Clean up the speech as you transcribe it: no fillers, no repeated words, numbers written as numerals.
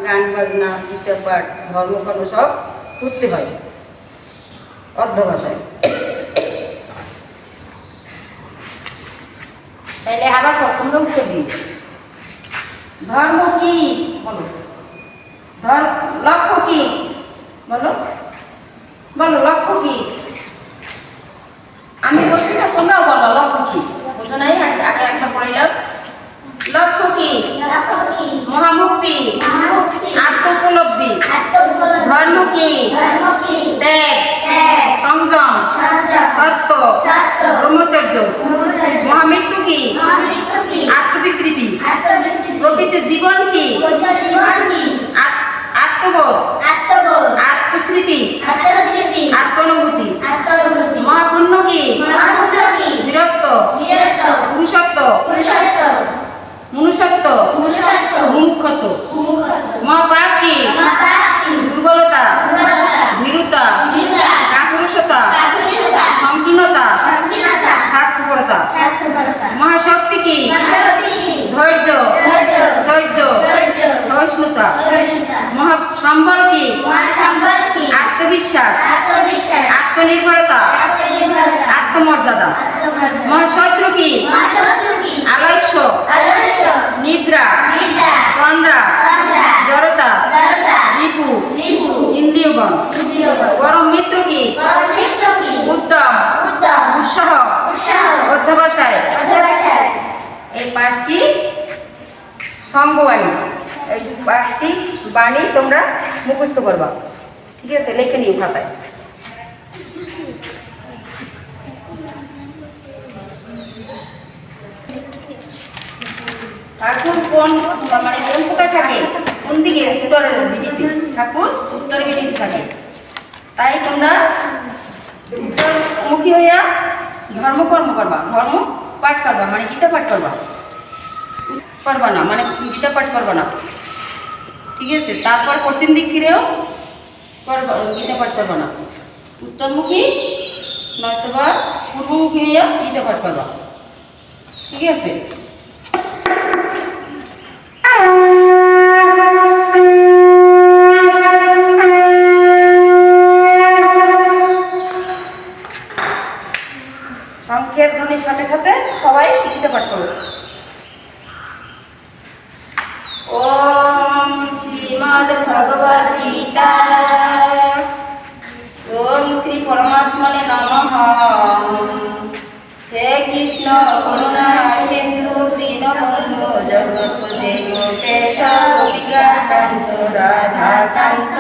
গান বাজনা, গীতা পাঠ, ধর্মকর্ম সব করতে হয় অর্ধ ভাষায়। তাইলে আবার তোমরা উত্তর দিন। ধর্ম কি বলো, লক্ষ্য কি বলো, বলো লক্ষ্য কি? আমি বলছি না, তোমরাও বলো লক্ষ্য কি। বুঝো নাই? আগে একটা পড়াইলাম। লক্ষ্য কি? মহামুক্তি, আত্মোপলব্ধি। ধর্ম কি? ত্যাগ, সংযম, সত্য, ব্রহ্মচর্য। মহামৃত্যু কি? আত্মবিস্মৃতি। প্রকৃতির জীবন কি? আত্মবোধ, আত্মস্মৃতি, আত্মানুভূতি। মহাপুণ্য কি? বীরত্ব, পুরুষত্ব, মনুষ্যত্ব, মুমুক্ষত্ব। মহাপাপ কি? দুর্বলতা, ভীরুতা, কাপুরুষতা, সংকীর্ণতা, স্বার্থপরতা। মহাশক্তি কি? ধৈর্য, সহিষ্ণুতা। মহাসম্বল কি? আত্মবিশ্বাস, আত্মনির্ভরতা, আত্মমর্যাদা। মহাশত্রু কি? আলস্য, নিদ্রা, তন্দ্রা, জড়তা, রিপু, ইন্দ্রিয়গণ। পরম মিত্র কি? উদ্যম, উৎসাহ, অধ্যবসায়। এই 5টি সঙ্গবাণী, এই 5টি বাণী তোমরা মুখস্থ করবা। ঠিক আছে? লিখে নিও খাতায়। ঠাকুর কোন কোথায় থাকে? কোন দিকে? উত্তরের বিডিতে। ঠাকুর উত্তরের বিডিতে থাকে। তাই তোমরা উত্তরমুখী হইয়া ধর্মকর্ম করবা, ধর্ম পাঠ করবা, মানে গীতা পাঠ করবা না, মানে গীতা পাঠ করবা না। ঠিক আছে? তারপর পশ্চিম দিক ফিরেও করবা, গীতা পাঠ করবা না। উত্তরমুখী নয়তোবা পূর্বমুখী হইয়া গীতা পাঠ করবা। ঠিক আছে? শঙ্খের ধ্বনির সাথে সাথে সবাই গীতা পাঠ করো। ওম শ্রীমদ্ ভগবদ্ গীতা। ওম শ্রী পরমাত্মনে নমঃ। হে কৃষ্ণ করুণা সিন্ধু দীনবন্ধু জগৎপতে গোপেশ গোপিকা কান্ত রাধা কান্ত